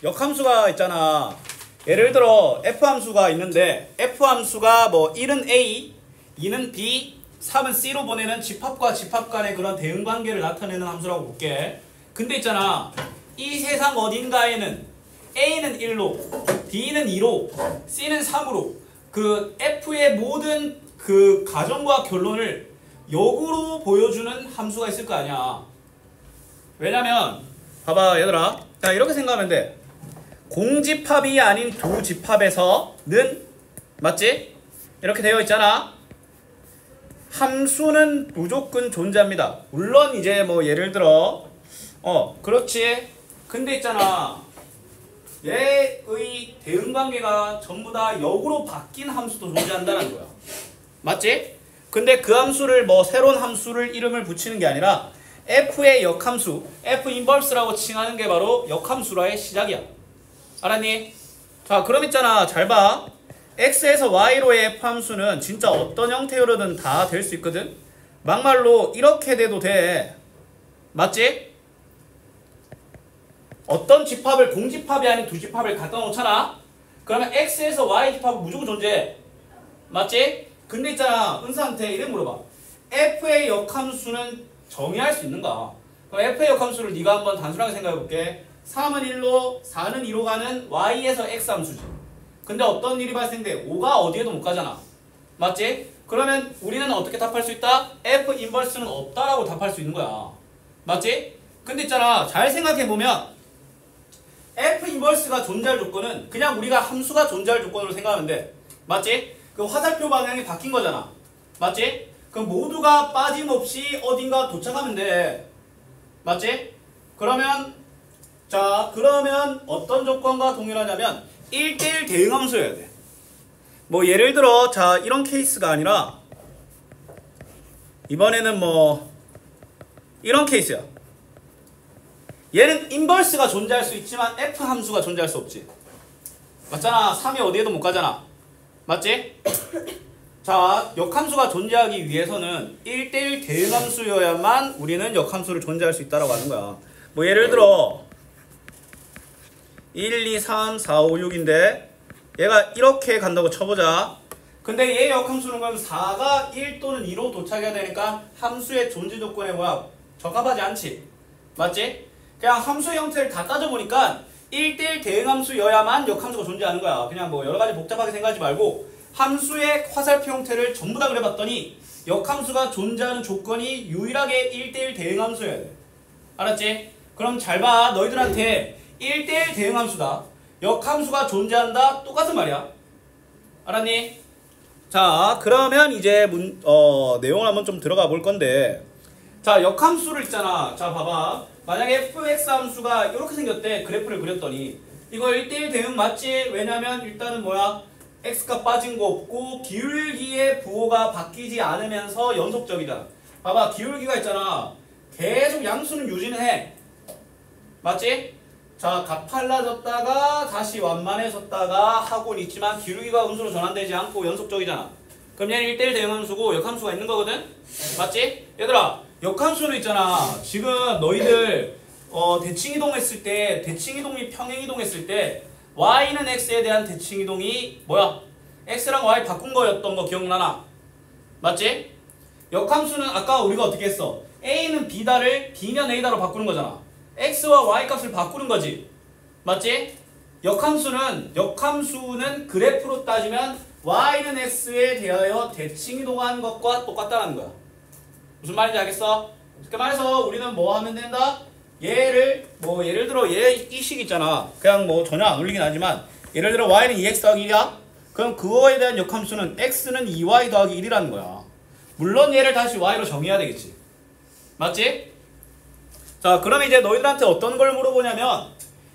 역함수가 있잖아. 예를 들어 F함수가 있는데 F함수가 뭐 1은 A, 2는 B, 3은 C로 보내는 집합과 집합 간의 그런 대응관계를 나타내는 함수라고 볼게. 근데 있잖아, 이 세상 어딘가에는 A는 1로, B는 2로, C는 3으로 그 F의 모든 그 가정과 결론을 역으로 보여주는 함수가 있을 거 아니야. 왜냐면 봐봐 얘들아, 자 이렇게 생각하면 돼. 공집합이 아닌 두 집합에서는 맞지? 이렇게 되어 있잖아. 함수는 무조건 존재합니다. 물론 이제 뭐 예를 들어 그렇지. 근데 있잖아, 얘의 대응관계가 전부 다 역으로 바뀐 함수도 존재한다는 거야. 맞지? 근데 그 함수를 뭐 새로운 함수를 이름을 붙이는 게 아니라 F의 역함수, F 인버스라고 칭하는 게 바로 역함수라의 시작이야. 알았니? 자 그럼 있잖아, 잘 봐. X에서 Y로의 F함수는 진짜 어떤 형태로든 다 될 수 있거든. 막말로 이렇게 돼도 돼. 맞지? 어떤 집합을, 공집합이 아닌 두 집합을 갖다 놓잖아. 그러면 X에서 Y 집합은 무조건 존재해. 맞지? 근데 있잖아, 은사한테 이래 물어봐. F의 역함수는 정의할 수 있는가? 그럼 F의 역함수를 네가 한번 단순하게 생각해볼게. 3은 1로, 4는 2로 가는 Y에서 X함수지. 근데 어떤 일이 발생돼? 5가 어디에도 못 가잖아. 맞지? 그러면 우리는 어떻게 답할 수 있다? F 인버스는 없다라고 답할 수 있는 거야. 맞지? 근데 있잖아, 잘 생각해보면 F 인버스가 존재할 조건은 그냥 우리가 함수가 존재할 조건으로 생각하면 돼. 맞지? 그 화살표 방향이 바뀐 거잖아. 맞지? 그럼 모두가 빠짐없이 어딘가 도착하면 돼. 맞지? 그러면 그러면 어떤 조건과 동일하냐면 1대1 대응함수여야 돼. 뭐 예를 들어 자 이런 케이스가 아니라 이번에는 뭐 이런 케이스야. 얘는 인버스가 존재할 수 있지만 F 함수가 존재할 수 없지. 맞잖아. 3이 어디에도 못 가잖아. 맞지? 자, 역함수가 존재하기 위해서는 1대1 대응함수여야만 우리는 역함수를 존재할 수 있다고 하는 거야. 뭐 예를 들어 1, 2, 3, 4, 5, 6인데 얘가 이렇게 간다고 쳐보자. 근데 얘 역함수는 그럼 4가 1 또는 2로 도착해야 되니까 함수의 존재 조건에 뭐야? 적합하지 않지. 맞지? 그냥 함수의 형태를 다 따져보니까 1대1 대응함수여야만 역함수가 존재하는 거야. 그냥 뭐 여러가지 복잡하게 생각하지 말고 함수의 화살표 형태를 전부 다 그려봤더니 역함수가 존재하는 조건이 유일하게 1대1 대응함수여야 돼. 알았지? 그럼 잘 봐. 너희들한테 1대1 대응함수다, 역함수가 존재한다, 똑같은 말이야. 알았니? 자 그러면 이제 내용을 한번 좀 들어가 볼 건데, 자 역함수를 있잖아. 자 봐봐. 만약에 fx 함수가 이렇게 생겼대. 그래프를 그렸더니 이거 1대1 대응 맞지? 왜냐면 일단은 뭐야? x가 빠진 거 없고 기울기의 부호가 바뀌지 않으면서 연속적이잖아. 봐봐, 기울기가 있잖아. 계속 양수는 유지는 해. 맞지? 자, 가팔라졌다가 다시 완만해졌다가 하고는 있지만 기울기가 음수로 전환되지 않고 연속적이잖아. 그럼 얘는 1대1 대응함수고 역함수가 있는 거거든? 맞지? 얘들아, 역함수는 있잖아. 지금 너희들 대칭이동 했을 때, 대칭이동 및 평행이동 했을 때 y는 x에 대한 대칭이동이 뭐야? x랑 y 바꾼 거였던 거 기억나나? 맞지? 역함수는 아까 우리가 어떻게 했어? a는 b다를 b면 a다로 바꾸는 거잖아. x와 y 값을 바꾸는 거지. 맞지? 역함수는 그래프로 따지면 y는 x에 대하여 대칭이동한 것과 똑같다는 거야. 무슨 말인지 알겠어? 그렇게 말해서 우리는 뭐 하면 된다? 얘를 뭐 예를 들어 이 식 있잖아. 그냥 뭐 전혀 안 울리긴 하지만 예를 들어 y는 2x 더하기 1이야? 그럼 그거에 대한 역함수는 x는 2y 더하기 1이라는 거야. 물론 얘를 다시 y로 정의해야 되겠지. 맞지? 자, 그럼 이제 너희들한테 어떤 걸 물어보냐면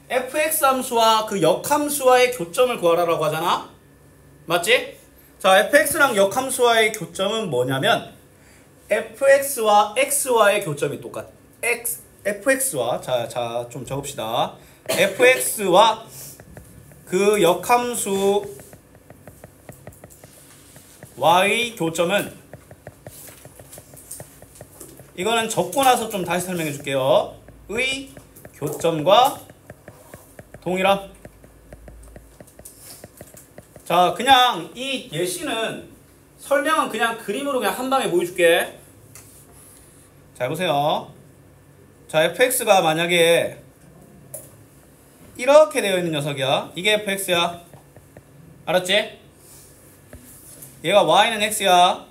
fx 함수와 그 역함수와의 교점을 구하라고 하잖아. 맞지? 자, fx랑 역함수와의 교점은 뭐냐면 fx와 x와의 교점이 똑같아. fx와 자 좀 적읍시다. fx와 그 역함수 y 교점은, 이거는 적고 나서 좀 다시 설명해 줄게요. 의 교점과 동일함. 자, 그냥 이 예시는 설명은 그냥 그림으로 그냥 한 방에 보여줄게. 잘 보세요. 자, fx가 만약에 이렇게 되어 있는 녀석이야. 이게 fx야. 알았지? 얘가 y는 x야.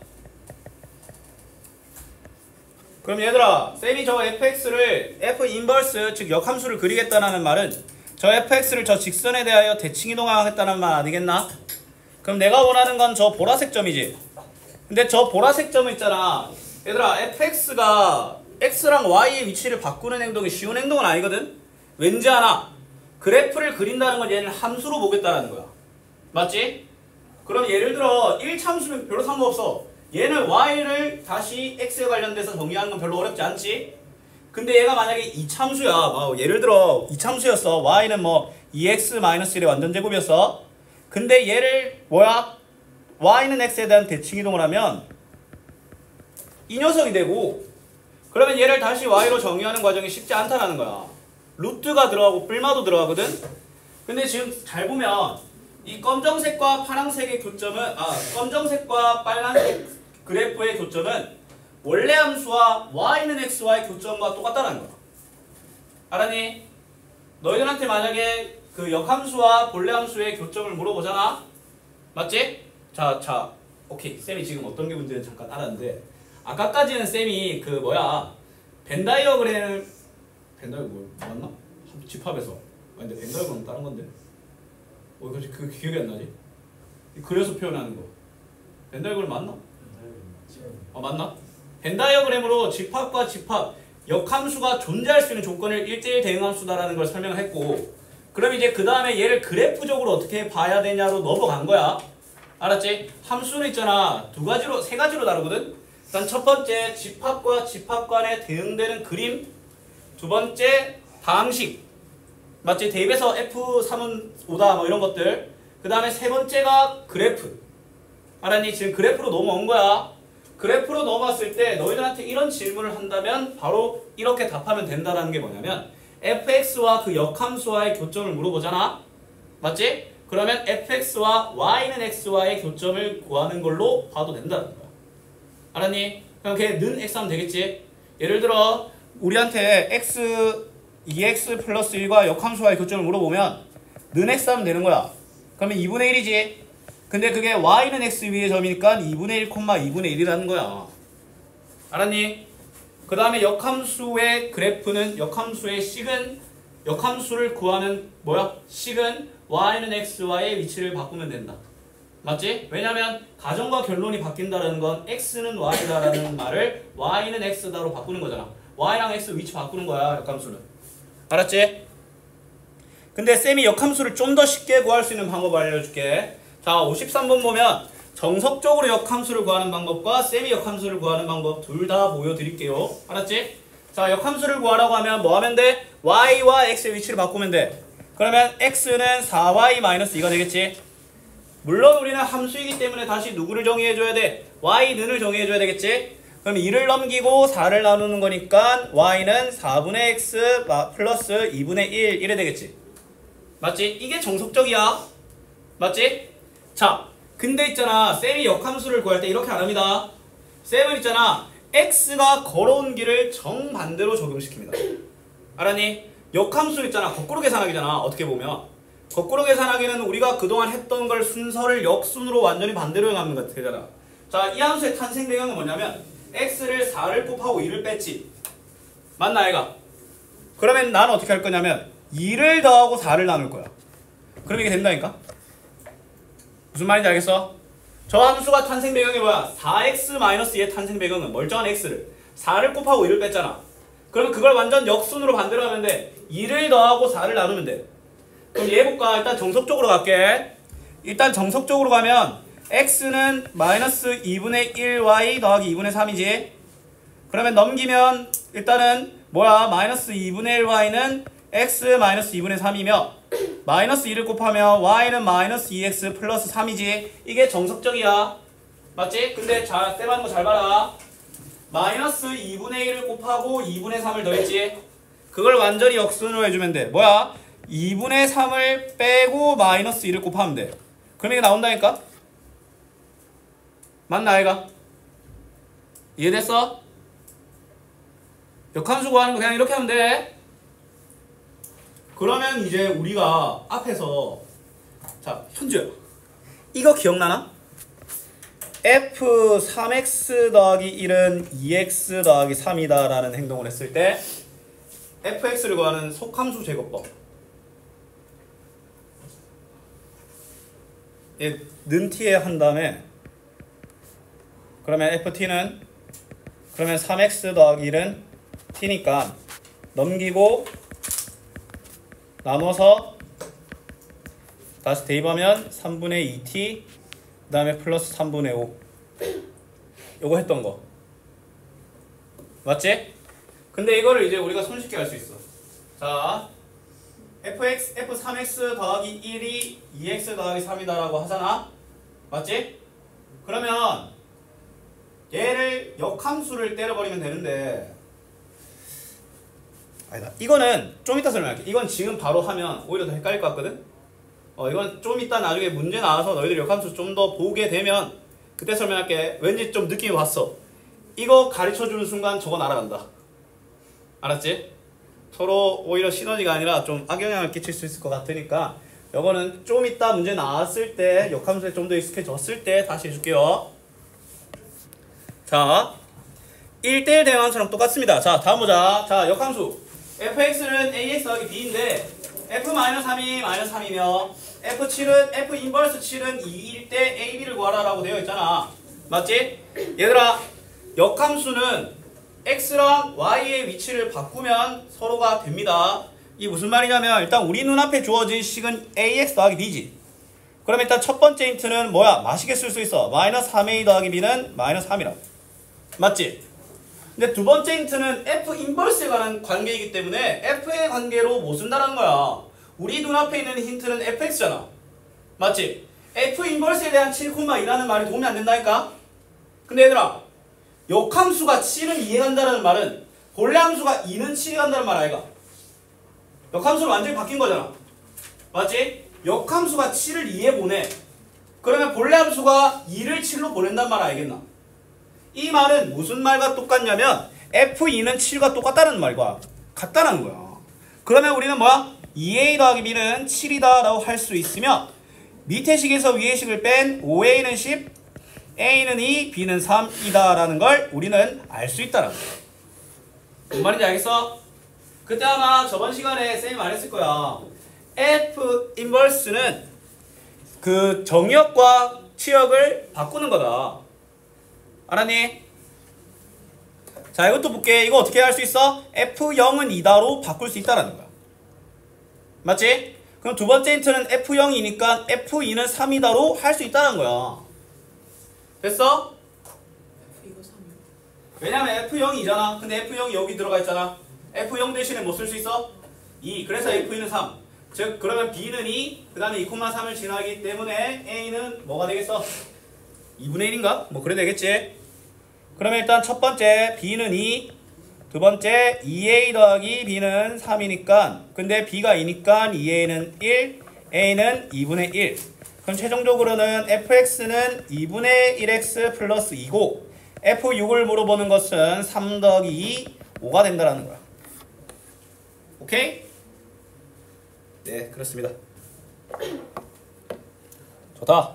그럼 얘들아, 쌤이 저 fx를 f 인버스, 즉 역함수를 그리겠다는 말은 저 fx를 저 직선에 대하여 대칭 이동하겠다는 말 아니겠나? 그럼 내가 원하는 건 저 보라색 점이지. 근데 저 보라색 점은 있잖아. 얘들아, fx가 x랑 y의 위치를 바꾸는 행동이 쉬운 행동은 아니거든? 왠지 아나? 그래프를 그린다는 건 얘는 함수로 보겠다는 거야. 맞지? 그럼 예를 들어 1참수면 별로 상관없어. 얘는 y를 다시 x에 관련돼서 정의하는 건 별로 어렵지 않지? 근데 얘가 만약에 2참수야. 예를 들어 2참수였어. y는 뭐 2x-1의 완전 제곱이었어. 근데 얘를 뭐야? y는 x에 대한 대칭 이동을 하면 이 녀석이 되고, 그러면 얘를 다시 y로 정의하는 과정이 쉽지 않다라는 거야. 루트가 들어가고 뿔마도 들어가거든? 근데 지금 잘 보면 이 검정색과 파란색의 교점은, 검정색과 빨간색 그래프의 교점은 원래 함수와 y는 x와의 교점과 똑같다는 거야. 알았니? 너희들한테 만약에 그 역함수와 본래 함수의 교점을 물어보잖아? 맞지? 자, 오케이. 쌤이 지금 어떤 게 문제인지 잠깐 알았는데, 아까까지는 쌤이 그 벤다이어그램, 맞나? 집합에서. 근데 벤다이어그램은 다른 건데. 그 기억이 안 나지? 그려서 표현하는 거. 벤다이어그램 맞나? 맞나? 벤다이어그램으로 집합과 집합, 역함수가 존재할 수 있는 조건을 1:1 대응함수다라는 걸 설명을 했고, 그럼 이제 그 다음에 얘를 그래프적으로 어떻게 봐야 되냐로 넘어간 거야. 알았지? 함수는 있잖아. 세 가지로 다루거든? 일단 첫 번째, 집합과 집합 간에 대응되는 그림. 두 번째, 방식. 맞지? 대입에서 F3은 5다 뭐 이런 것들. 그 다음에 세 번째가 그래프. 알았니? 지금 그래프로 넘어온 거야. 그래프로 넘어왔을 때 너희들한테 이런 질문을 한다면 바로 이렇게 답하면 된다는 게 뭐냐면, fx와 그 역함수와의 교점을 물어보잖아. 맞지? 그러면 fx와 y는 x와의 교점을 구하는 걸로 봐도 된다는 거야. 알았니? 그럼 걔 는 x 하면 되겠지? 예를 들어 우리한테 x 2x 플러스 1과 역함수와의 교점을 물어보면 는 x 하면 되는 거야. 그러면 2분의 1이지? 근데 그게 y는 x 위의 점이니까 2분의 1, 2분의 1이라는 거야. 알았니? 그 다음에 역함수의 그래프는, 역함수의 식은, 역함수를 구하는 식은 y는 x와의 위치를 바꾸면 된다. 맞지? 왜냐면 가정과 결론이 바뀐다는 건 x는 y다라는 말을 y는 x다로 바꾸는 거잖아. y랑 x 위치 바꾸는 거야, 역함수는. 알았지? 근데 쌤이 역함수를 좀 더 쉽게 구할 수 있는 방법을 알려줄게. 자, 53번 보면 정석적으로 역함수를 구하는 방법과 쌤이 역함수를 구하는 방법 둘 다 보여드릴게요. 알았지? 자, 역함수를 구하라고 하면 뭐 하면 돼? y와 x의 위치를 바꾸면 돼. 그러면 x는 4y-2가 되겠지? 물론 우리는 함수이기 때문에 다시 누구를 정의해줘야 돼? y는을 정의해줘야 되겠지? 그럼 2를 넘기고 4를 나누는 거니까 y는 4분의 x 플러스 2분의 1 이래 되겠지? 맞지? 이게 정석적이야. 맞지? 자, 근데 있잖아, 쌤이 역함수를 구할 때 이렇게 안 합니다. 쌤은 있잖아, x가 걸어온 길을 정반대로 적용시킵니다. 알았니? 역함수 있잖아, 거꾸로 계산하기잖아. 어떻게 보면 거꾸로 계산하기는 우리가 그동안 했던 걸 순서를 역순으로 완전히 반대로 행하는 것 되잖아. 자, 이 함수의 탄생 배경은 뭐냐면 x를 4를 곱하고 2를 뺐지. 맞나 얘가? 그러면 나는 어떻게 할 거냐면 2를 더하고 4를 나눌 거야. 그럼 이게 된다니까? 무슨 말인지 알겠어? 저 함수가 탄생 배경이 뭐야? 4x-2의 탄생 배경은 멀쩡한 x를 4를 곱하고 1을 뺐잖아. 그러면 그걸 완전 역순으로 반대로 하면 돼. 2를 더하고 4를 나누면 돼. 그럼 얘 해볼까? 일단 정석적으로 갈게. 일단 정석적으로 가면 x는 마이너스 2분의 1y 더하기 2분의 3이지. 그러면 넘기면 일단은 마이너스 2분의 1y는 x 마이너스 2분의 3이며 마이너스 2를 곱하면 y는 마이너스 2x 플러스 3이지. 이게 정석적이야. 맞지? 근데 쌤 하는 거 잘 봐라. 마이너스 2분의 1을 곱하고 2분의 3을 더했지. 그걸 완전히 역순으로 해주면 돼. 2분의 3을 빼고 마이너스 1을 곱하면 돼. 그럼 이게 나온다니까? 맞나 아이가? 이해됐어? 역함수 구하는 거 그냥 이렇게 하면 돼. 그러면 이제 우리가 앞에서 자 현주야 이거 기억나나? f3x 더하기 1은 2x 더하기 3이다 라는 행동을 했을 때 fx를 구하는 속함수 제곱법 는 t에 한 다음에 그러면 ft는 그러면 3x 더하기 1은 t니까 넘기고 나눠서 다시 대입하면 3분의 2t 그 다음에 플러스 3분의 5 요거 했던 거 맞지? 근데 이거를 이제 우리가 손쉽게 할 수 있어. 자 f3x 더하기 1이 2x 더하기 3이다 라고 하잖아. 맞지? 그러면 얘를 역함수를 때려버리면 되는데 아니다. 이거는 좀 이따 설명할게. 이건 지금 바로 하면 오히려 더 헷갈릴 것 같거든? 이건 좀 이따 나중에 문제 나와서 너희들 역함수 좀 더 보게 되면 그때 설명할게. 왠지 좀 느낌이 왔어. 이거 가르쳐주는 순간 저거 날아간다. 알았지? 서로 오히려 시너지가 아니라 좀 악영향을 끼칠 수 있을 것 같으니까 이거는 좀 이따 문제 나왔을 때 역함수에 좀 더 익숙해졌을 때 다시 해줄게요. 자 1대1 대응함수랑 똑같습니다. 자 다음 보자. 자 역함수 fx는 ax 더하기 b인데 f-3이 -3이며 f 1 7은 2일 때 ab를 구하라 라고 되어 있잖아. 맞지? 얘들아 역함수는 x랑 y의 위치를 바꾸면 서로가 됩니다. 이게 무슨 말이냐면 일단 우리 눈앞에 주어진 식은 ax 더하기 b지. 그럼 일단 첫 번째 힌트는 뭐야? 맛있게 쓸 수 있어. -3a 더하기 b는 -3이라. 맞지? 근데 두 번째 힌트는 f 인버스에 관한 관계이기 때문에 f의 관계로 못 쓴다는 거야. 우리 눈앞에 있는 힌트는 fx잖아. 맞지? f 인버스에 대한 7,2라는 말이 도움이 안 된다니까? 근데 얘들아 역함수가 7은 2에 간다는 말은 본래 함수가 2는 7에 간다는 말 아이가? 역함수로 완전히 바뀐 거잖아. 맞지? 역함수가 7을 2에 보내. 그러면 본래 함수가 2를 7로 보낸단 말 알겠나? 이 말은 무슨 말과 똑같냐면 f2는 7과 똑같다는 말과 같다는 거야. 그러면 우리는 뭐야? 2a 더하기 b는 7이다 라고 할 수 있으며 밑에 식에서 위의 식을 뺀 5a는 10 a는 2, b는 3이다 라는 걸 우리는 알 수 있다는 거야. 무슨 말인지 알겠어? 그때 아마 저번 시간에 쌤이 말했을 거야. f 인버스는 그 정역과 치역을 바꾸는 거다. 알았니? 자 이것도 볼게. 이거 어떻게 할 수 있어? f0은 2다로 바꿀 수 있다라는 거야. 맞지? 그럼 두 번째 힌트는 f0이니까 f2는 3이다로 할 수 있다는 거야. 됐어? 왜냐면 f0이잖아. 근데 f0이 여기 들어가 있잖아. f0 대신에 뭐 쓸 수 있어? 2. 그래서 f2는 3. 즉 그러면 b는 2, 그 다음에 2,3을 지나기 때문에 a는 뭐가 되겠어? 2분의 1인가? 뭐 그래 되겠지? 그러면 일단 첫 번째 b는 2, 두 번째 2a 더하기 b는 3이니까 근데 b가 2니까 2a는 1, a는 2분의 1. 그럼 최종적으로는 fx는 2분의 1x 플러스 2고 f6을 물어보는 것은 3 더하기 2, 5가 된다는 거야. 오케이? 네, 그렇습니다. 좋다.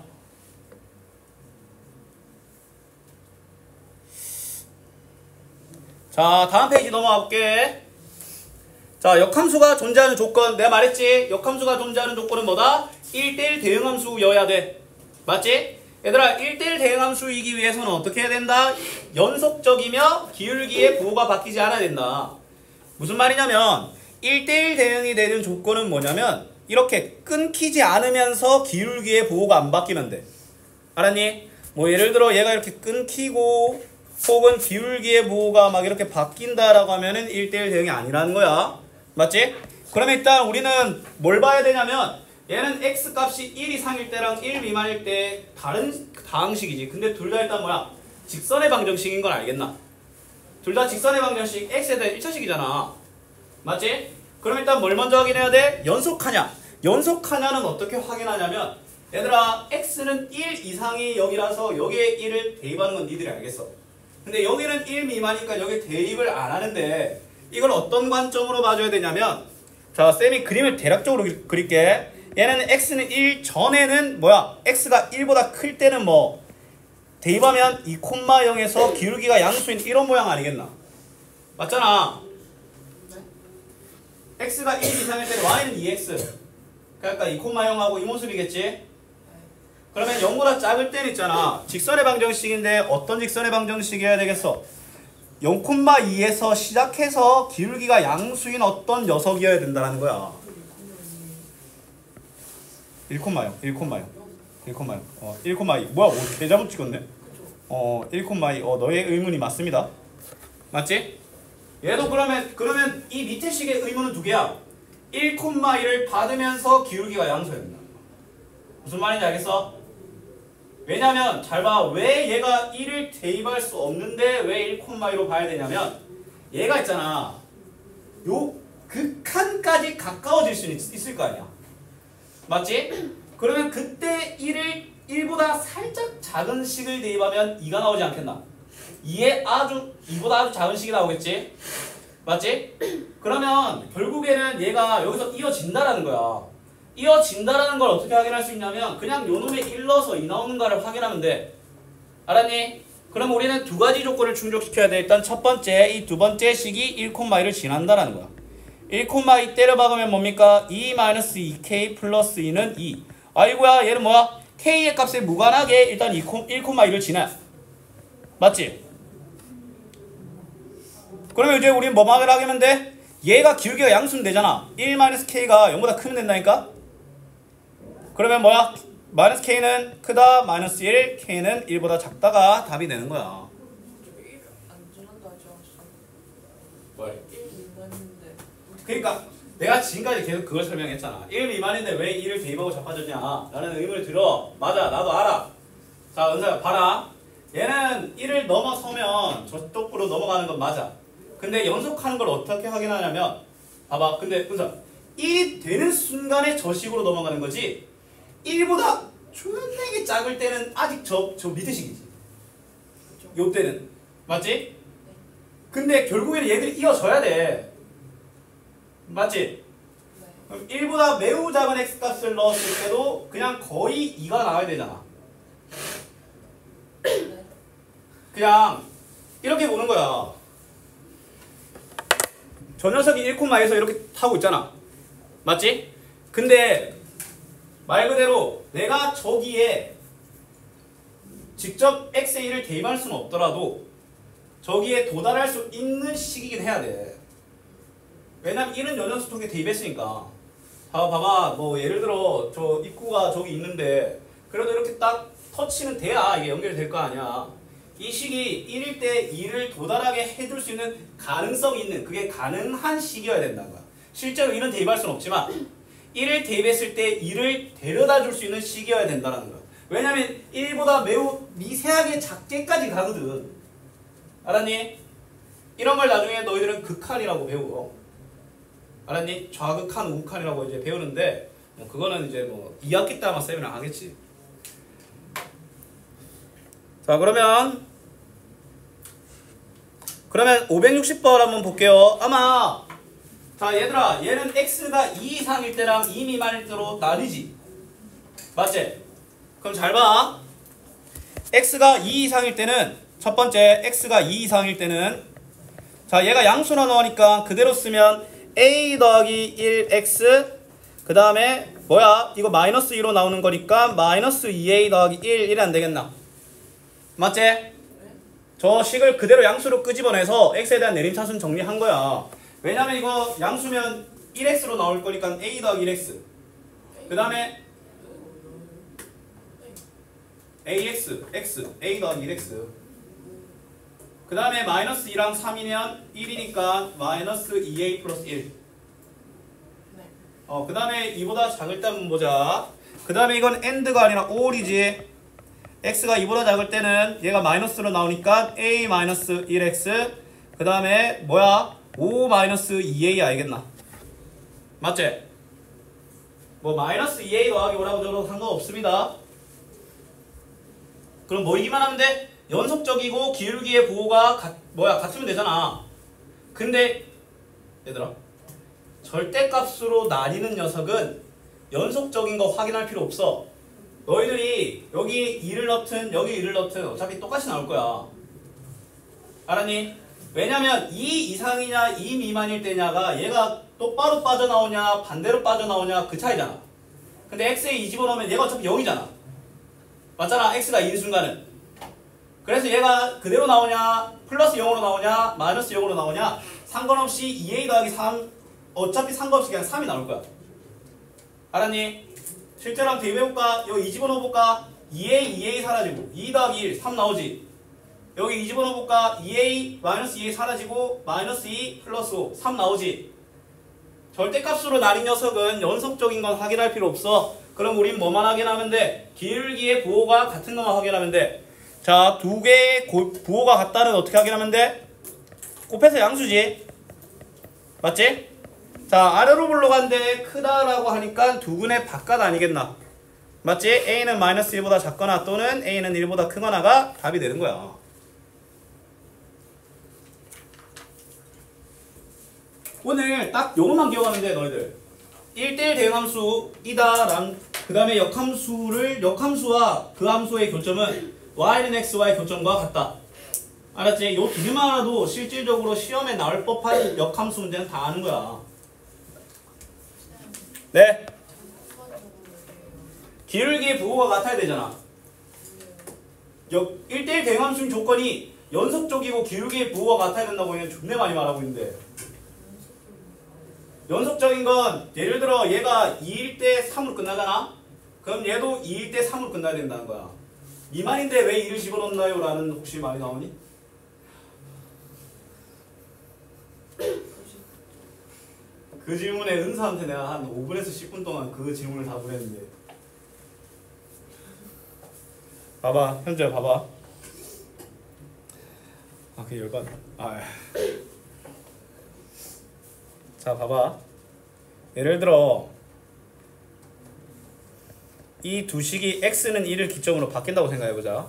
자, 다음 페이지 넘어가 볼게. 자, 역함수가 존재하는 조건. 내가 말했지? 역함수가 존재하는 조건은 뭐다? 1대1 대응함수여야 돼. 맞지? 얘들아, 1대1 대응함수이기 위해서는 어떻게 해야 된다? 연속적이며 기울기의 부호가 바뀌지 않아야 된다. 무슨 말이냐면 1대1 대응이 되는 조건은 뭐냐면 이렇게 끊기지 않으면서 기울기의 부호가 안 바뀌면 돼. 알았니? 뭐 예를 들어 얘가 이렇게 끊기고 혹은 기울기의 부호가 막 이렇게 바뀐다라고 하면은 1대1 대응이 아니라는 거야. 맞지? 그러면 일단 우리는 뭘 봐야 되냐면 얘는 x 값이 1 이상일 때랑 1 미만일 때 다른 다항식이지. 근데 둘 다 일단 뭐야? 직선의 방정식인 건 알겠나? 둘 다 직선의 방정식 x에 대한 1차식이잖아. 맞지? 그럼 일단 뭘 먼저 확인해야 돼? 연속하냐? 연속하냐는 어떻게 확인하냐면 얘들아 x는 1 이상이 여기라서 여기에 1을 대입하는 건 니들이 알겠어. 근데 여기는 1 미만이니까 여기 대입을 안 하는데 이걸 어떤 관점으로 봐줘야 되냐면 자 쌤이 그림을 대략적으로 그릴게. 얘는 x는 1 전에는 뭐야? x가 1보다 클 때는 뭐 대입하면 2,0에서 기울기가 양수인 이런 모양 아니겠나? 맞잖아. x가 1 이상일 때는 y는 2x 그러니까 2,0하고 이 모습이겠지? 그러면 0보다 작을 때는 있잖아. 직선의 방정식인데 어떤 직선의 방정식이어야 되겠어? 0,2에서 시작해서 기울기가 양수인 어떤 녀석이어야 된다는 거야. 1,0. 1,2. 뭐야? 개 잘못 찍었네. 1,2. 너의 의문이 맞습니다. 맞지? 얘도 그러면 이 밑에 식의 의문은 두 개야. 1,1을 받으면서 기울기가 양수해야 된다. 무슨 말인지 알겠어? 왜냐면 잘 봐. 왜 얘가 1을 대입할 수 없는데 왜 1,2로 봐야 되냐면 얘가 있잖아. 요 극한까지 가까워질 수 있을 거 아니야. 맞지? 그러면 그때 1보다 살짝 작은 식을 대입하면 2가 나오지 않겠나? 2보다 아주 작은 식이 나오겠지? 맞지? 그러면 결국에는 얘가 여기서 이어진다라는 거야. 이어진다라는 걸 어떻게 확인할 수 있냐면 그냥 요놈에 1 넣어서 2 나오는가를 확인하면 돼. 알았니? 그럼 우리는 두 가지 조건을 충족시켜야 돼. 일단 첫 번째, 이 두 번째 식이 1,2를 지난다라는 거야. 1,2 때려 박으면 뭡니까? 2-2k 플러스 2는 2. 아이고야, 얘는 뭐야? k의 값에 무관하게 일단 1,2를 지나. 맞지? 그러면 이제 우리는 뭐만 하면 돼? 얘가 기울기가 양수면 되잖아. 1-k가 0보다 크면 된다니까? 그러면 뭐야? 마이너스 k는 크다, 마이너스 1, k는 1보다 작다가 답이 되는 거야. 뭘? 그러니까 내가 지금까지 계속 그걸 설명했잖아. 1 미만인데 왜 2를 대입하고 자빠졌냐 라는 의문을 들어. 맞아, 나도 알아. 자, 은서야 봐라. 얘는 1을 넘어서면 저쪽으로 넘어가는 건 맞아. 근데 연속하는 걸 어떻게 확인하냐면 봐봐. 근데 은서 1이 되는 순간에 저 식으로 넘어가는 거지 1보다 존나게 작을 때는 아직 저 밑에 식이지. 요 때는 맞지? 근데 결국에는 얘들이 이어져야 돼. 맞지? 그럼 1보다 매우 작은 x값을 넣었을 때도 그냥 거의 2가 나와야 되잖아. 그냥 이렇게 보는 거야. 저 녀석이 1,에서 이렇게 타고 있잖아. 맞지? 근데 말 그대로 내가 저기에 직접 x의 1을 대입할 수는 없더라도 저기에 도달할 수 있는 식이긴 해야 돼. 왜냐면 1은 연연수통에 대입했으니까. 봐봐. 뭐 예를 들어 저 입구가 저기 있는데 그래도 이렇게 딱 터치는 돼야 이게 연결될 거 아니야. 이 식이 1일 때 2를 도달하게 해줄 수 있는 가능성이 있는 그게 가능한 식이어야 된다는 거야. 실제로 1은 대입할 수는 없지만 1을 대입했을 때 2를 데려다 줄 수 있는 식이어야 된다는 거야. 왜냐면 1보다 매우 미세하게 작게까지 가거든. 알았니? 이런 걸 나중에 너희들은 극한이라고 배우고 알았니? 좌극한, 우극한이라고 이제 배우는데 뭐 그거는 이제 뭐 2학기 때 아마 세미나 하겠지. 자 그러면 560번 한번 볼게요. 아마 자 얘들아 얘는 x가 2 이상일 때랑 2 미만일 때로 나뉘지. 맞지? 그럼 잘 봐. x가 2 이상일 때는 첫 번째 x가 2 이상일 때는 자 얘가 양수나 나오니까 그대로 쓰면 a 더하기 1x 그 다음에 뭐야 이거 마이너스 2로 나오는 거니까 마이너스 2a 더하기 1 이래 안 되겠나? 맞지? 저 식을 그대로 양수로 끄집어내서 x에 대한 내림차순 정리한 거야. 왜냐면 이거 양수면 1x로 나올 거니까 a 더하기 1x 그 다음에 ax, x, a 더하기 1x 그 다음에 마이너스 2랑 3이면 1이니까 마이너스 2a 플러스 1 그 다음에 2보다 작을 때 한번 보자. 그 다음에 이건 and가 아니라 or이지. x가 2보다 작을 때는 얘가 마이너스로 나오니까 a 마이너스 1x 그 다음에 뭐야 5 마이너스 2a 알겠나? 맞지? 뭐 마이너스 2a 더하기 5라고 적어도 상관없습니다. 그럼 뭐이기만 하면 돼? 연속적이고 기울기의 부호가 같으면 되잖아. 근데 얘들아 절대값으로 나뉘는 녀석은 연속적인 거 확인할 필요 없어. 너희들이 여기 2를 넣든 여기 2를 넣든 어차피 똑같이 나올 거야. 알았니? 왜냐면 2 이상이냐 2 미만일 때냐가 얘가 똑바로 빠져나오냐 반대로 빠져나오냐 그 차이잖아. 근데 x에 2 집어넣으면 얘가 어차피 0이잖아. 맞잖아. x가 2인 순간은. 그래서 얘가 그대로 나오냐 플러스 0으로 나오냐 마이너스 0으로 나오냐 상관없이 2a 더하기 3 어차피 상관없이 그냥 3이 나올 거야. 알았니? 실제로 한번 대입해볼까? 여기 2 집어넣어볼까? 2a 사라지고 2 더하기 1 3 나오지. 여기 2 집어넣어볼까? 2a 마이너스 2a 사라지고 마이너스 2 플러스 5 3 나오지. 절대값으로 나뉜 녀석은 연속적인 건 확인할 필요 없어. 그럼 우린 뭐만 확인하면 돼? 기울기의 부호가 같은 것만 확인하면 돼. 자, 두 개의 부호가 같다는 어떻게 확인하면 돼? 곱해서 양수지. 맞지? 자, 아래로 불러간데 크다라고 하니까 두근의 바깥 아니겠나? 맞지? a는 마이너스 1보다 작거나 또는 a는 1보다 크거나가 답이 되는 거야. 오늘 딱 요것만 기억하면 돼, 너희들. 1대1 대응함수이다. 그 다음에 역함수와 그 함수의 교점은 y는 xy 교점과 같다. 알았지? 요 두 개만 알아도 실질적으로 시험에 나올 법한 역함수 문제는 다 아는 거야. 네. 기울기의 부호가 같아야 되잖아. 1대1 대응함수인 조건이 연속적이고 기울기의 부호가 같아야 된다고 얘는 존나 많이 말하고 있는데 연속적인 건 예를 들어 얘가 2일 때 3으로 끝나잖아? 그럼 얘도 2일 때 3으로 끝나야 된다는 거야. 미만인데 왜 2를 집어넣나요? 라는 혹시 말이 나오니? 그 질문에 은사한테 내가 한 5분에서 10분 동안 그 질문을 답을 했는데 봐봐 현주야 봐봐. 아 그게 열받. 자 봐봐. 예를 들어 이 두 식이 x는 1을 기점으로 바뀐다고 생각해보자.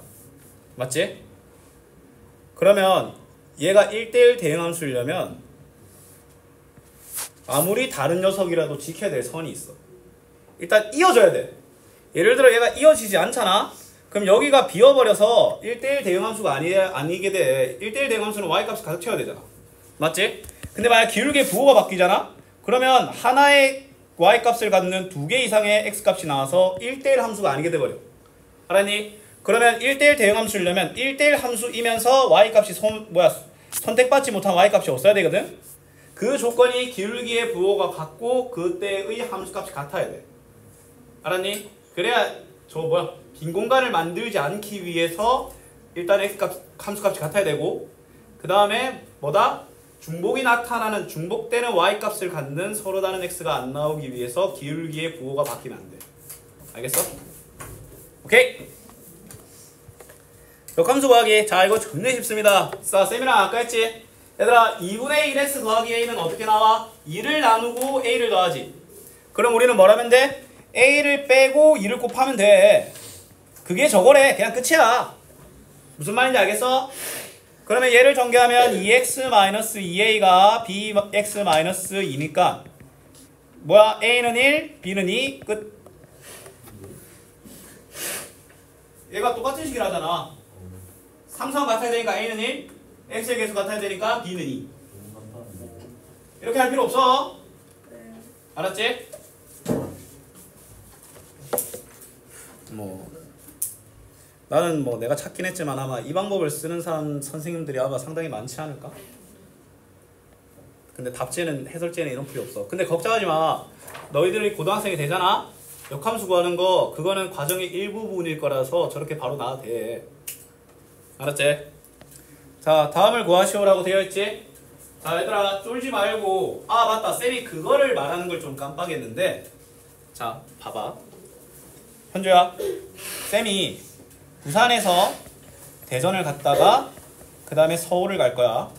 맞지? 그러면 얘가 1대1 대응함수려면 아무리 다른 녀석이라도 지켜야 될 선이 있어. 일단 이어져야 돼. 예를 들어 얘가 이어지지 않잖아? 그럼 여기가 비어버려서 1대1 대응함수가 아니게 돼. 1대1 대응함수는 y값을 가득 채워야 되잖아. 맞지? 근데 만약 기울기의 부호가 바뀌잖아? 그러면 하나의 y값을 갖는 두 개 이상의 x값이 나와서 1대1 함수가 아니게 돼버려. 알았니? 그러면 1대1 대응함수려면 1대1 함수이면서 y값이 선택받지 못한 y값이 없어야 되거든? 그 조건이 기울기의 부호가 같고 그때의 함수값이 같아야 돼. 알았니? 그래야 빈 공간을 만들지 않기 위해서 일단 함수값이 같아야 되고 그 다음에 중복이 나타나는 중복되는 y값을 갖는 서로 다른 x가 안 나오기 위해서 기울기의 부호가 바뀌면 안 돼. 알겠어? 오케이? 역함수 구하기. 자 이거 존나 쉽습니다. 자 쌤이랑 아까 했지? 얘들아 2분의 1x 더하기 a는 어떻게 나와? 2를 나누고 a를 더하지. 그럼 우리는 뭐라면 돼? a를 빼고 2를 곱하면 돼. 그게 저거래. 그냥 끝이야. 무슨 말인지 알겠어? 그러면 얘를 전개하면 2x-2a가 bx-2니까 뭐야? a는 1, b는 2, 끝. 얘가 똑같은 식이라 하잖아. 상수항 같아야 되니까 a는 1, x의 개수 같아야 되니까 b는 2. 이렇게 할 필요 없어. 알았지? 나는 내가 찾긴 했지만 아마 이 방법을 쓰는 선생님들이 아마 상당히 많지 않을까? 근데 답지는 해설지에는 이런 필요 없어. 근데 걱정하지 마. 너희들이 고등학생이 되잖아? 역함수 구하는 거 그거는 과정의 일부분일 거라서 저렇게 바로 나와도 돼. 알았지? 자 다음을 구하시오라고 되어 있지? 자 얘들아 쫄지 말고 맞다 쌤이 그거를 말하는 걸 좀 깜빡했는데 자 봐봐 현주야 쌤이 부산에서 대전을 갔다가 그 다음에 서울을 갈 거야.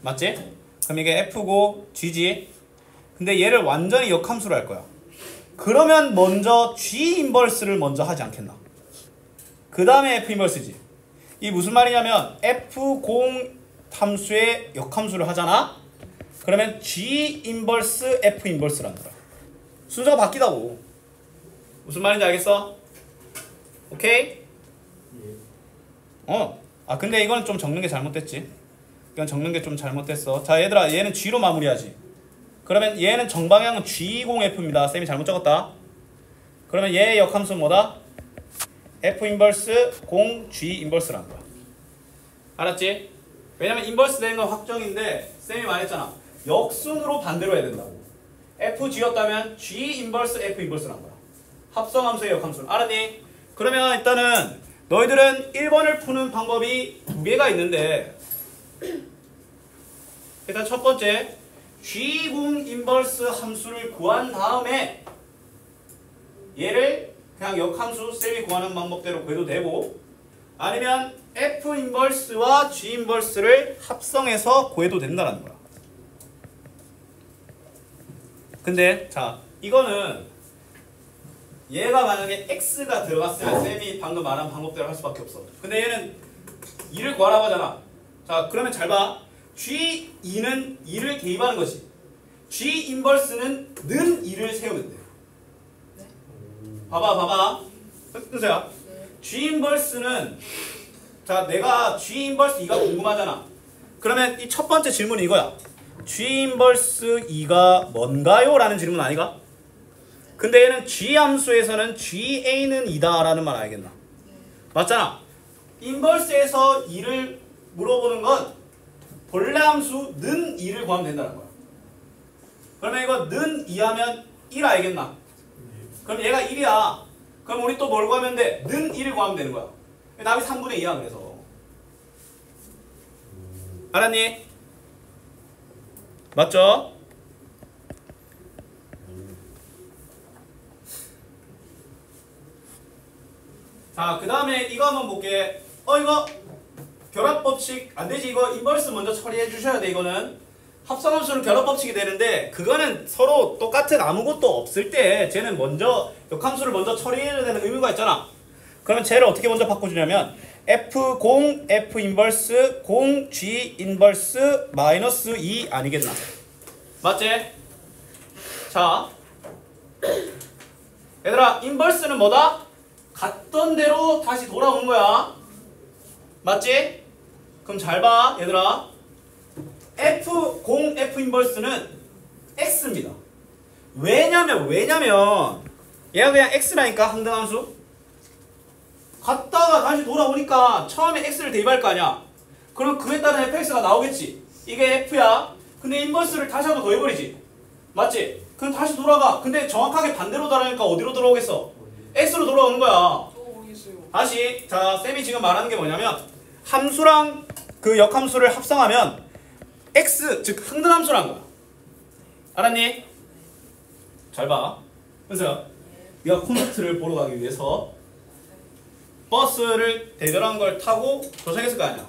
맞지? 그럼 이게 F고 G지? 근데 얘를 완전히 역함수로 할 거야. 그러면 먼저 G 인버스를 먼저 하지 않겠나? 그 다음에 F 인버스지. 이 무슨 말이냐면 F0 함수의 역함수를 하잖아? 그러면 G 인버스 F 인버스라는 거야. 순서가 바뀌다고. 무슨 말인지 알겠어? 오케이? 근데 이거는 좀 적는 게 잘못됐지. 이건 적는 게 좀 잘못됐어. 자, 얘들아, 얘는 G로 마무리하지. 그러면 얘는 정방향은 G0F입니다. 쌤이 잘못 적었다. 그러면 얘의 역함수는 뭐다? F 인버스 0 G 인버스라는 거야. 알았지? 왜냐면 인버스 되는 건 확정인데 쌤이 말했잖아. 역순으로 반대로 해야 된다고. FG였다면 G 인버스 F 인버스라는 거야. 합성함수의 역함수. 알았니? 그러면 일단은 너희들은 1번을 푸는 방법이 두 개가 있는데 일단 첫 번째 G0 인버스 함수를 구한 다음에 얘를 그냥 역함수 쌤이 구하는 방법대로 구해도 되고 아니면 F 인버스와 G 인버스를 합성해서 구해도 된다는 거야. 근데 자 이거는 얘가 만약에 X가 들어갔으면 쌤이 방금 말한 방법대로 할 수밖에 없어. 근데 얘는 2를 구하라고 하잖아. 자 그러면 잘 봐. G2는 2를 대입하는 거지. G 인버스는 는 2를 세우면 돼. 네? 봐봐. 은서야. 네. G 인버스는 자 내가 G 인버스 2가 궁금하잖아. 그러면 이 첫 번째 질문이 이거야. G 인버스 2가 뭔가요? 라는 질문 아니가? 근데 얘는 G 함수에서는 GA는 2다 라는 말 알겠나? 맞잖아. 인버스에서 2를 물어보는 건 본래 함수 는 2를 구하면 된다는 거야. 그러면 이거 는 2하면 1 알겠나? 그럼 얘가 1이야. 그럼 우리 또 뭘 구하면 돼? 는 1을 구하면 되는 거야. 답이 3분의 2야 그래서. 알았니? 맞죠? 자, 그 다음에 이거 한번 볼게. 이거 결합법칙 안되지. 이거 인버스 먼저 처리해 주셔야 돼. 이거는 합성함수는 결합법칙이 되는데 그거는 서로 똑같은 아무것도 없을 때 쟤는 먼저 역함수를 먼저 처리해야 되는 의무가 있잖아. 그러면 쟤를 어떻게 먼저 바꿔주냐면 F0 F 인버스 0 G 인버스 마이너스 2 아니겠나? 맞지? 자 얘들아 인버스는 뭐다? 갔던 대로 다시 돌아오는 거야. 맞지? 그럼 잘 봐 얘들아. F0 F 인버스는 X입니다. 왜냐면 얘가 그냥 X라니까 항등함수. 갔다가 다시 돌아오니까 처음에 X를 대입할 거 아니야. 그럼 그에 따른 fx가 나오겠지. 이게 F야. 근데 인버스를 다시 한번 더 해버리지. 맞지? 그럼 다시 돌아가. 근데 정확하게 반대로 돌아가니까 어디로 돌아오겠어? X로 돌아오는 거야. 다시 자 쌤이 지금 말하는 게 뭐냐면 함수랑 그 역함수를 합성하면 X 즉 항등함수라는 거야. 알았니? 잘 봐. 그래서 네가 콘서트를 보러 가기 위해서 버스를 대절한 걸 타고 도착했을 거 아니야.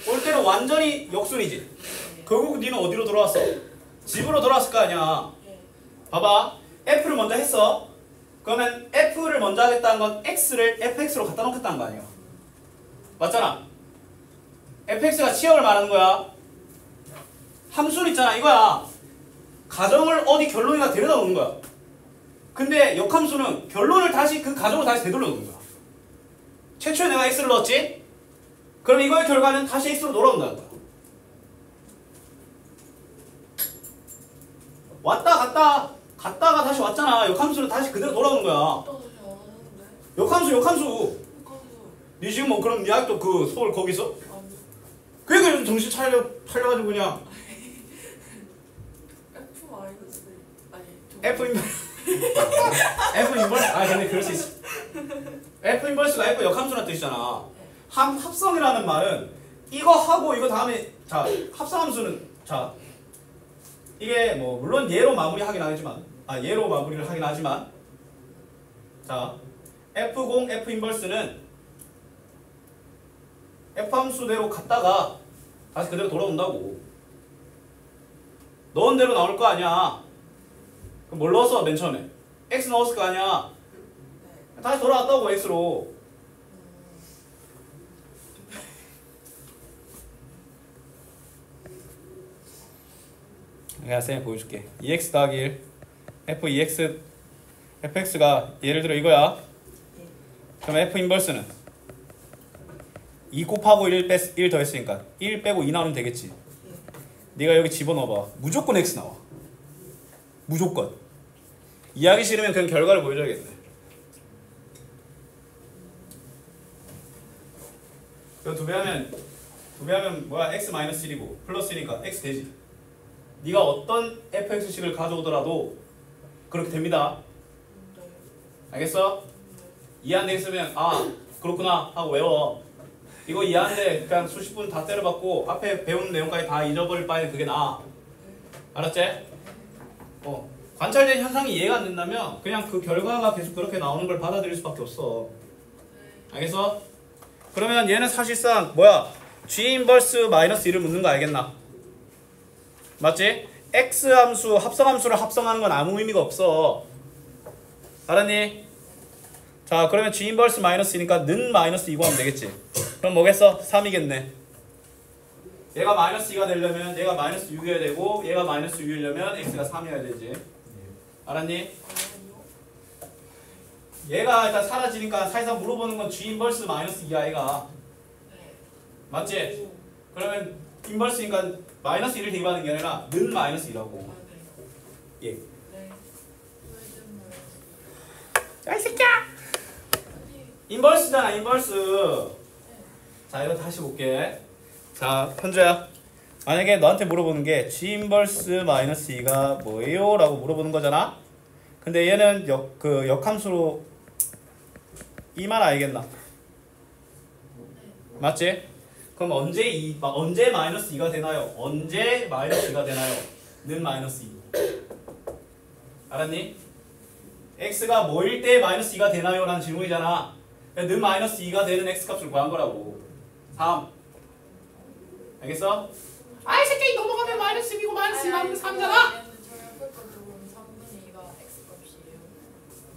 올 때는 완전히 역순이지. 결국 니는 어디로 돌아왔어? 집으로 돌아왔을 거 아니야. 봐봐. F를 먼저 했어. 그러면 F를 먼저 하겠다는 건 X를 fx로 갖다 놓겠다는 거 아니야. 맞잖아. fx가 치역을 말하는 거야. 함수는 있잖아. 이거야. 가정을 어디 결론이나 데려다 놓는 거야. 근데 역함수는 결론을 다시 그 가정으로 다시 되돌려 놓는 거야. 최초에 내가 x를 넣었지? 그럼 이거의 결과는 다시 x로 돌아온다는 거야. 갔다가 다시 왔잖아. 역함수는 다시 그대로 돌아오는 거야. 역함수. 니 지금 뭐 그럼 니 아직도 그 서울 거기 있어? 그러니까 요즘 정신 차려가지고 그냥 F 인버스 근데 그럴 수 있어. F 인버스가 F 역함수라는 뜻이잖아. 합성이라는 말은 이거 하고 이거 다음에 자 합성함수는 자 이게 뭐 물론 얘로 마무리하긴 하겠지만 얘로 마무리를 하긴 하지만 자 F0 F 인버스는 F 함수대로 갔다가 다시 그대로 돌아온다고. 넣은 대로 나올 거 아니야. 그럼 뭘 넣었어 맨 처음에? x 넣었을 거 아니야. 다시 돌아왔다고 x로. 내가 쌤 보여줄게. 2x 더하기 1 f2x fx가 예를 들어 이거야. 그럼 f 인버스는 2 곱하고 1 더했으니까 1 빼고 2 나오면 되겠지. 네가 여기 집어넣어봐. 무조건 x 나와. 무조건. 이해하기 싫으면 그냥 결과를 보여줘야겠네. 이거 2배 하면 뭐야? x 마이너스 1이고 플러스 1이니까 x 되지. 네가 어떤 fx식을 가져오더라도 그렇게 됩니다. 알겠어? 이해 안 되겠으면 아 그렇구나 하고 외워. 이거 이해 안 돼. 그냥 수십 분 다 때려받고 앞에 배운 내용까지 다 잊어버릴 바에 그게 나아. 알았지? 관찰된 현상이 이해가 안 된다면 그냥 그 결과가 계속 그렇게 나오는 걸 받아들일 수밖에 없어. 알겠어? 그러면 얘는 사실상 뭐야? g 인버스 마이너스 1을 묻는 거 알겠나? 맞지? x 함수, 합성함수를 합성하는 건 아무 의미가 없어. 알았니? 자 그러면 g 인버스 마이너스니까 는 마이너스 2고 하면 되겠지. 그럼 뭐겠어? 3이겠네. 얘가 마이너스 2가 되려면 얘가 마이너스 6이어야 되고 얘가 마이너스 6이려면 x가 3이어야 되지. 알았니? 얘가 일단 사라지니까 사실상 물어보는 건 g 인버스 마이너스 2야 얘가. 맞지? 그러면 인버스니까 마이너스 1을 대입하는 게 아니라 는 마이너스 2라고. 예. 야 이 새끼야! 인버스잖아 인버스. 자 이거 다시 볼게. 자 현주야, 만약에 너한테 물어보는 게 g 인버스 마이너스 2가 뭐예요? 라고 물어보는 거잖아. 근데 얘는 역함수로 2만 알겠나? 맞지? 그럼 언제 마이너스 2가 되나요? 언제 마이너스 2가 되나요? 는 마이너스 2. 알았니? x가 뭐일 때 마이너스 2가 되나요? 라는 질문이잖아. 는 마이너스 2가 되는 x 값을 구한 거라고. 3. 알겠어? 아이 새끼 넘어가면 마이너스 2고 마이너스 2 나오면 3잖아?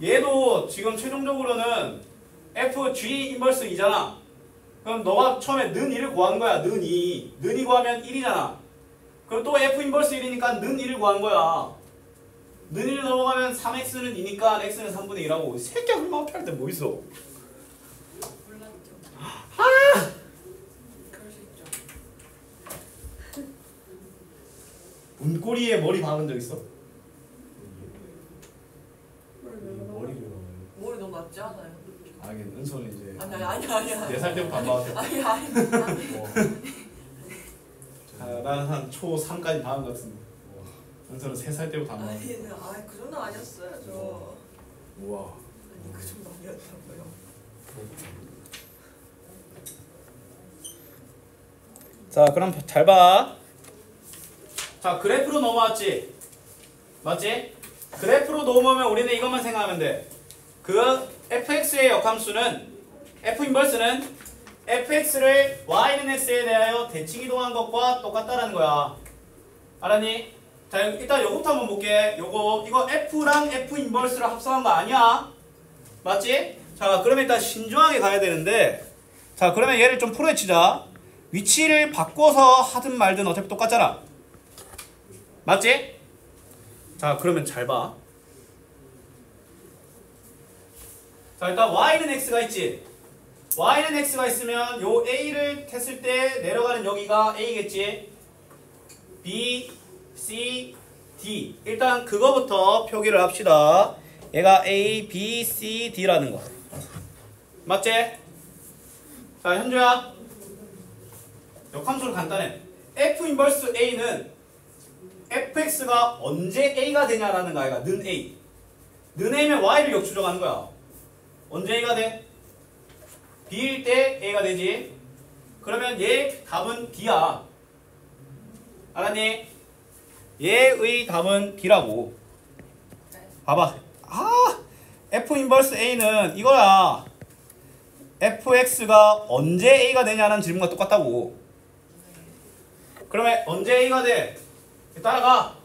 얘도 지금 최종적으로는 f g 인버스 2잖아. 그럼 너가 처음에 는 1을 구한 거야. 는 2. 는 2 구하면 1이잖아. 그럼 또 f 인버스 1이니까 는 1을 구한 거야. 는 1을 넘어가면 3x는 2니까 x는 3분의 2라고. 새끼야 그럼 어떻게 할 때 뭐 있어? 아! 그럴 수 있죠. 문고리에 머리 박은 적 있어? 머리 너무 낮지 않아요? 아 이게 은솔이 이제 아니 4살 때부터 안 박았대. 아니 나는 한 초 3까지 박은 것 같은데. 은솔은 3살 때부터 안 박았대. 아니 그 정도 아니었어요 저. 우와. 아니 그 정도 아니었다고요. 자 그럼 잘 봐. 자 그래프로 넘어왔지. 맞지? 그래프로 넘어오면 우리는 이것만 생각하면 돼. 그 fx의 역함수는 f 인버스는 fx를 y는 x에 대하여 대칭 이동한 것과 똑같다라는 거야. 알았니? 자 일단 요거부터 한번 볼게. 이거 f랑 f 인버스를 합성한 거 아니야? 맞지? 자 그러면 일단 신중하게 가야 되는데, 자 그러면 얘를 좀 풀어헤치자. 위치를 바꿔서 하든 말든 어차피 똑같잖아. 맞지? 자 그러면 잘 봐. 자 일단 y는 x가 있지. y는 x가 있으면 요 a를 했을 때 내려가는 여기가 a겠지. b, c, d. 일단 그거부터 표기를 합시다. 얘가 a, b, c, d라는 거. 맞지? 자 현주야, 역함수는 간단해. f 인버스 a는 fx가 언제 a가 되냐라는 거 아이가. 는 a. 는 a면 y를 역추적하는 거야. 언제 a가 돼? b일 때 a가 되지. 그러면 얘 답은 b야. 알았니? 얘의 답은 b라고. 봐봐. f 인버스 a는 이거야. fx가 언제 a가 되냐는 질문과 똑같다고. 그러면 언제 a가 돼? 따라가.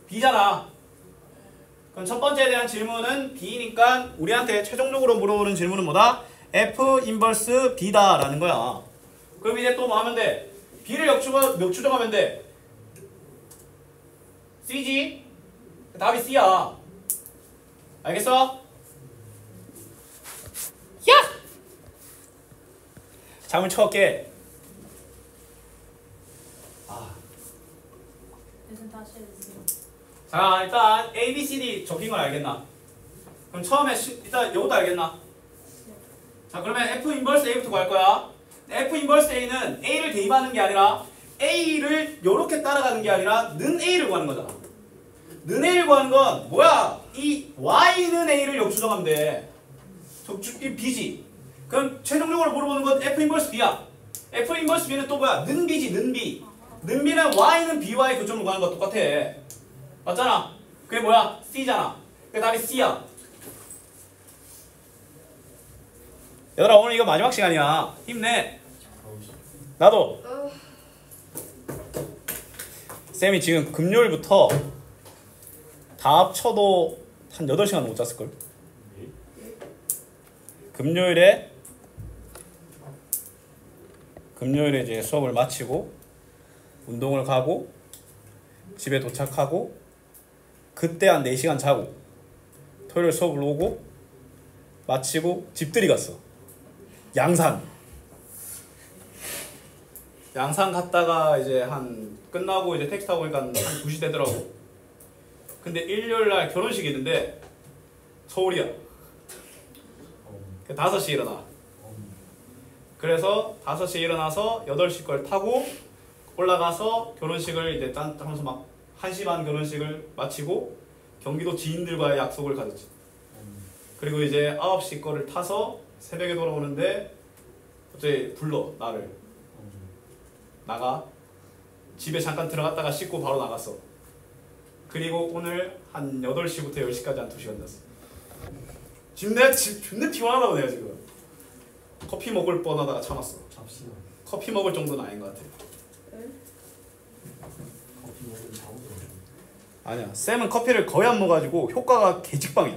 b잖아. 그럼 첫 번째에 대한 질문은 B니까 우리한테 최종적으로 물어보는 질문은 뭐다? F 인버스 B다 라는 거야. 그럼 이제 또 뭐 하면 돼? B를 역추적하면 돼. C지? 답이 C야. 알겠어? 야! 잠을 쳐올게. 요즘 다시 해주세요. 자, 일단 A, B, C, D 적힌 걸 알겠나? 그럼 처음에 일단 요것도 알겠나? 자, 그러면 F 인버스 A부터 구할 거야. F 인버스 A는 A를 대입하는 게 아니라 A를 요렇게 따라가는 게 아니라 는 A를 구하는 거잖아. 는 A를 구하는 건 뭐야? 이 Y는 A를 역추정하면 돼. 이 B지. 그럼 최종적으로 물어보는 건 F 인버스 B야. F 인버스 B는 또 뭐야? 는 B지, 는 B. 는 B는 Y는 B와의 교점을 구하는 거 똑같아. 맞잖아. 그게 뭐야? C잖아. 그게 답이 C야. 얘들아, 오늘 이거 마지막 시간이야. 힘내. 나도. 쌤이 지금 금요일부터 다 합쳐도 한 8시간 못 잤을걸? 금요일에 이제 수업을 마치고 운동을 가고 집에 도착하고 그때 한 4시간 자고 토요일 수업을 오고 마치고 집들이 갔어. 양산 갔다가 이제 한 끝나고 이제 택시 타고 오니까 한 2시 되더라고. 근데 일요일날 결혼식이 있는데 서울이야. 5시에 일어나. 그래서 5시에 일어나서 8시 걸 타고 올라가서 결혼식을 이제 딴 하면서 막 1시 반 결혼식을 마치고 경기도 지인들과의 약속을 가졌지. 그리고 이제 9시 거를 타서 새벽에 돌아오는데 갑자기 불러 나를. 나가. 집에 잠깐 들어갔다가 씻고 바로 나갔어. 그리고 오늘 한 8시부터 10시까지 한 2시간 잤어. 지금 내가 존나 피곤하다고 내가 지금. 커피 먹을 뻔하다가 참았어. 잠시만. 커피 먹을 정도는 아닌 것 같아. 커피 먹으면 잠도 아니야. 쌤은 커피를 거의 안 먹어가지고 효과가 개직방이야.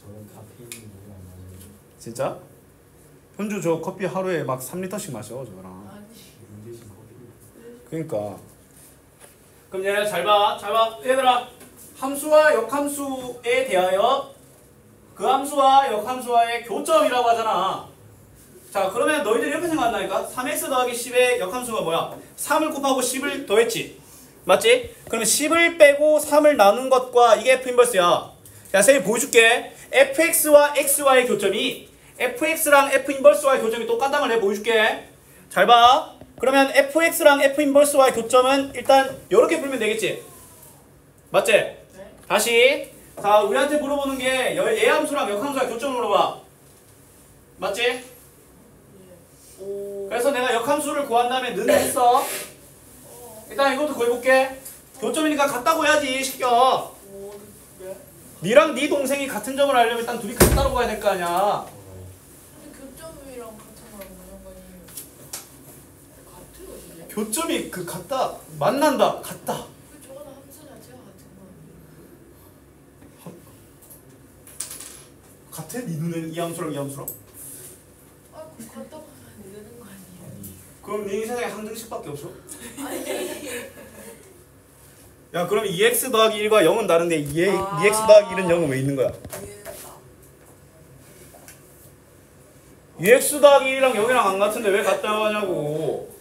저는 카페인 먹으면 안 맞아요. 진짜? 현주 저 커피 하루에 막 3리터씩 마셔 저거랑. 아니. 물 대신 커피. 그러니까. 그럼 얘들아 잘 봐. 얘들아 함수와 역함수에 대하여 그 함수와 역함수와의 교점이라고 하잖아. 자, 그러면 너희들이 이렇게 생각한다니까? 3x 더하기 10의 역함수가 뭐야? 3을 곱하고 10을 더했지? 맞지? 그러면 10을 빼고 3을 나눈 것과 이게 F 인버스야. 자, 쌤이 보여줄게. fx와 x와의 교점이 fx랑 F 인버스와의 교점이 똑같다는 걸 내가 보여줄게. 잘 봐. 그러면 fx랑 F 인버스와의 교점은 일단 이렇게 풀면 되겠지? 맞지? 네. 다시. 자, 우리한테 물어보는 게 예함수랑 역함수와 교점을 물어봐. 맞지? 오. 그래서 내가 역함수를 구한 다음에 는 했어. 일단 이것도 구해볼게. 교점이니까 같다고 해야지 시켜. 오. 네? 니랑 네 동생이 같은 점을 알려면 일단 둘이 같다고 가야 될 거 아니야. 근데 교점이랑 같은 거랑 무슨 상관이에요? 같아요 이게? 교점이 그 같다, 만난다, 같다. 그 저거는 함수 자체가 같은 거 아니에요? 같아? 네 눈에는 이 함수랑 이 함수랑? 아, 그 같다고 하면 안 되는 거 아니에요? 그럼 네 세상에 한 등씩밖에 없어? 아니. 야, 그럼 2x 더하기 1과 0은 다른데 2x 더하기 1은 0은 왜 있는 거야? 이해했다. 2x 더하기 1이랑 0이랑 안 같은데 왜 같다고 하냐고.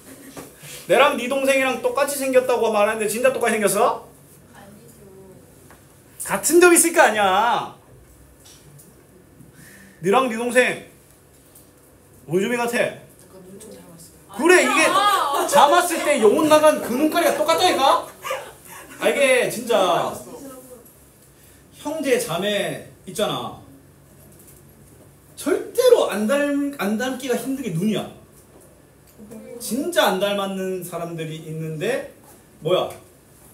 내랑 네 동생이랑 똑같이 생겼다고 말하는데 진짜 똑같이 생겼어? 아니죠. 같은 점 있을 거 아니야. 너랑 네 동생 어느 점이 같아? 잠깐 눈좀 닮았어요. 그래, 이게 잡았을 때 영혼 나간 그 눈깔이가 똑같다니까? 아, 이게 진짜 형제 자매 있잖아. 절대로 안 닮기가 힘든 게 눈이야. 진짜 안 닮았는 사람들이 있는데 뭐야?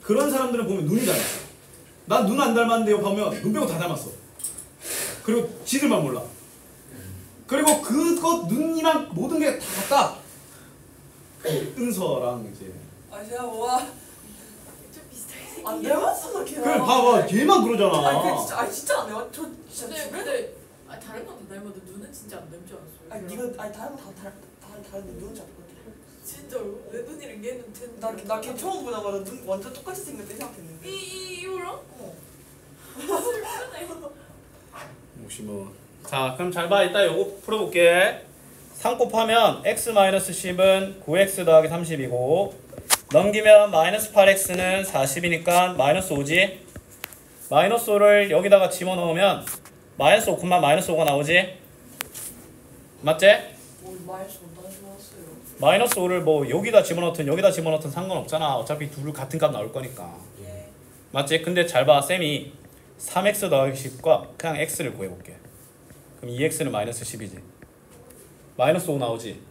그런 사람들은 보면 눈이 닮았어. 난 눈 안 닮았는데 보면 눈 빼고 다 닮았어. 그리고 지들만 몰라. 그리고 그것 눈이랑 모든 게 다 같다. 은서랑 이제 아, 제가 뭐가 좀 비슷하게 아, 내가 생각해. 그래 봐봐 얘만 그러잖아. 아니 그 진짜 진짜 안 해요. 저 진짜 근데 주변에. 근데 아 다른 건 다 닮아도 눈은 진짜 안 닮지 않았어요? 아니 네가 아니 다른 거다 다른데 눈은 잘 보거든. 진짜로 내 눈이랑 걔는 나걔 처음 보자마자 눈 완전 똑같이 생겼대 생각했는데. 이거랑? 어. 슬프네. 혹시 뭐. 자 그럼 잘 봐. 이따 요거 풀어볼게. 3 곱하면 x-10은 9x 더하기 30이고 넘기면 마이너스 8x는 40이니까 마이너스 5지. 마이너스 5를 여기다가 집어넣으면 마이너스 5, 마이너스 5가 나오지. 맞지? 오 마이너스 너무 좋았어요. 마이너스 5를 뭐 여기다 집어넣든 여기다 집어넣든 상관없잖아. 어차피 둘 같은 값 나올 거니까. 예. 맞지? 근데 잘 봐. 쌤이 3x 더하기 10과 그냥 x를 구해볼게. 그럼 2x는 마이너스 10이지. 마이너스 5 나오지.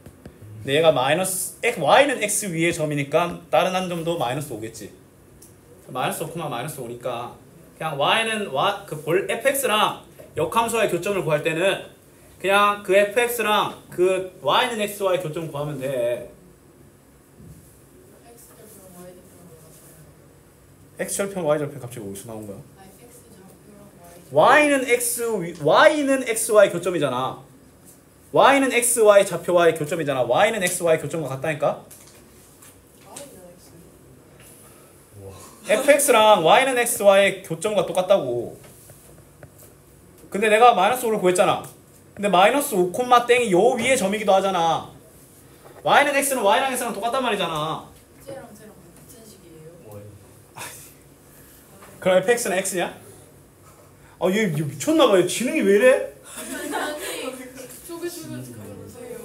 근데 얘가 마이너스 y는 x 위의 점이니까 다른 한 점도 마이너스 5겠지. 마이너스 5, 마이너스 5니까 그냥 y는 그 fx랑 역함수와의 교점을 구할 때는 그냥 그 fx랑 그 y는 x와의 교점 구하면 돼. X 좌표랑 Y 좌표랑 x 절편 y 절편 갑자기 어디서 나온 거야? 아니 X 좌표랑 y는 xy의 교점이잖아. y는 xy 좌표와의 교점이잖아. y는 xy 교점과 같다니까. fx랑 y는 xy의 교점과 똑같다고. 근데 내가 마이너스 5를 구했잖아. 근데 마이너스 5 콤마 땡이 요 위에 점이기도 하잖아. y는 x는 y랑 x랑 똑같단 말이잖아. 쟤랑 같은 식이에요. 뭐예요? 그럼 fx는 x냐? 아, 얘 미쳤나봐. 얘 지능이 왜 이래? 아니 저기 그러세요.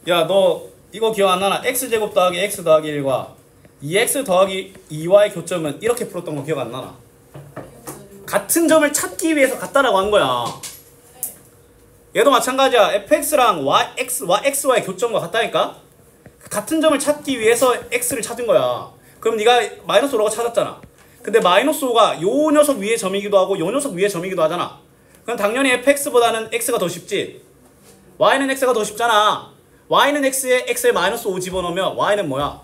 야, 너 이거 기억 안 나나? x제곱 더하기 x 더하기 1과 2x 더하기 2y의 교점은 이렇게 풀었던 거 기억 안 나나? 같은 점을 찾기 위해서 같다라고 한 거야. 얘도 마찬가지야. fx랑 xy의 교점과 같다니까? 같은 점을 찾기 위해서 x를 찾은 거야. 그럼 네가 마이너스 5라고 찾았잖아. 근데 마이너스 5가 요 녀석 위의 점이기도 하고 요 녀석 위의 점이기도 하잖아. 그럼 당연히 fx보다는 x가 더 쉽지. y는 x가 더 쉽잖아. y는 x에 마이너스 5 집어넣으면 y는 뭐야?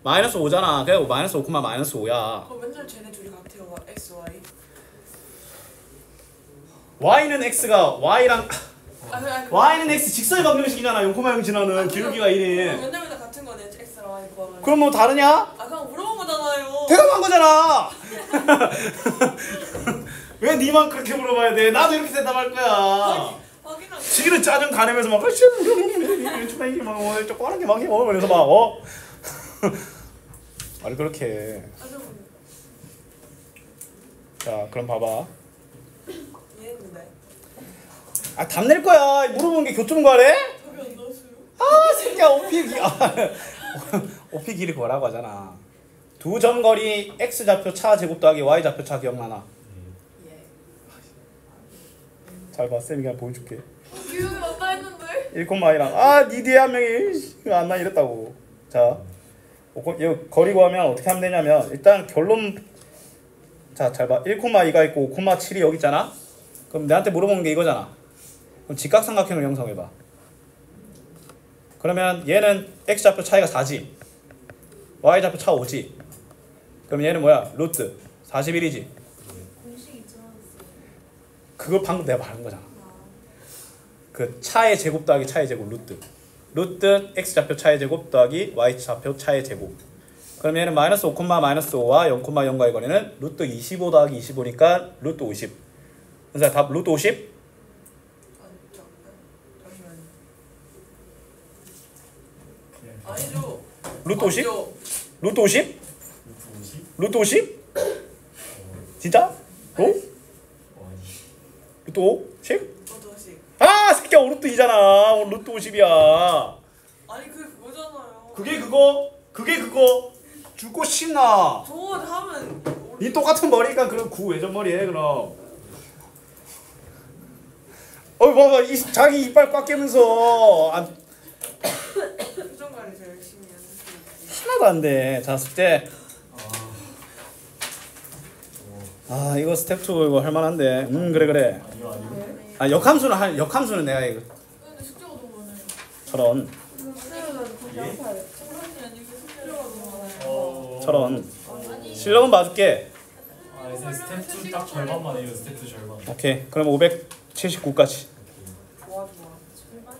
마이너스 5잖아. 그래 마이너스 5, 마이너스 5야. 그럼 맨날 쟤네 둘이 같아요. X, Y. y는 x가 y랑 아니 y는 x 직선의 방정식이잖아. 0,0 지나는 기울기가 1인. 맨날 같은 거네. X랑 Y 구하면. 그럼 뭐 다르냐? 아 그냥 물어본 거잖아요. 대답한 거잖아. 왜 니만 그렇게 물어봐야 돼? 나도 이렇게 대답할 거야. 확인하고. 지기는 짜증 가내면서 막 초등학교 막 쪼꼬란 게막 해. 그래서 막 아니 그렇게 해. 자 그럼 봐봐. 이해했는데. 아 답 낼 거야. 물어보는 게 교점 구하래? 답이 안 나왔어요. 아 새끼야 오피 길이 구하라고 하잖아. 두 점 거리 x 좌표 차 제곱 더하기 y 좌표 차 기억나나? 예. 잘 봐. 쌤이 그냥 보여줄게. 기억이 난다 했는데. 1,2랑 니 뒤에 한 명이 안 나 이랬다고. 자 이거 거리 구하면 어떻게 하면 되냐면 일단 결론. 자 잘 봐. 1,2가 있고 5,7이 여기 있잖아. 그럼 내한테 물어보는 게 이거잖아. 그럼 직각삼각형을 형성해봐. 그러면 얘는 x 좌표 차이가 4지. y 좌표 차 5지. 그럼 얘는 뭐야? 루트 41이지. 공식 있잖아. 그걸 방금 내가 말한 거잖아. 그 차의 제곱 더하기 차의 제곱 루트 x 좌표 차의 제곱 더하기 y 좌표 차의 제곱. 그럼 얘는 마이너스 5, 마이너스 5와 0,0과의 거리는 루트 25 더하기 25니까 루트 50. 그래서 답 루트 50? 아니죠. 루트 50? 아니죠. 루트 50? 루트 50? 루트 50? 진짜? 오? 아니. 루트 5? 10? 어떠시? 아 새끼야 루트 2잖아. 루트 50이야. 아니 그거잖아요. 그게 그거 죽고 싶나? 저 하면 이 똑같은 머리니까 그럼 9 외전머리 해 그럼. 봐봐 자기 이빨 꽉 깨면서 표정 관리 더 열심히 연습해. 하나도 안 돼. 자 숙제. 이거 스텝 2 이거 할만한데. 그래. 아니요. 역함수는 내가 이거 근데 숙제가 너무 많아요. 저런 정란이 아니고 숙제가 너무 많아요. 저런 아니 실력은 봐줄게. 아 이제 스텝 2 딱 절반만 해요. 스텝 2 절반. 오케이. 그럼 579까지. 좋아 좋아. 절반.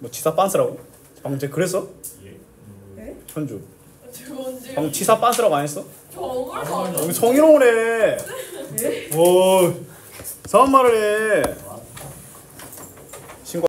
뭐 치사 빤스라고? 방금 쟤 그랬어? 예? 네? 현주. 저 언제? 방금 치사 빤스라고 안 했어? 저 억울 거. 여기 성희롱을 해. 네? 오, 이상한 말을 해.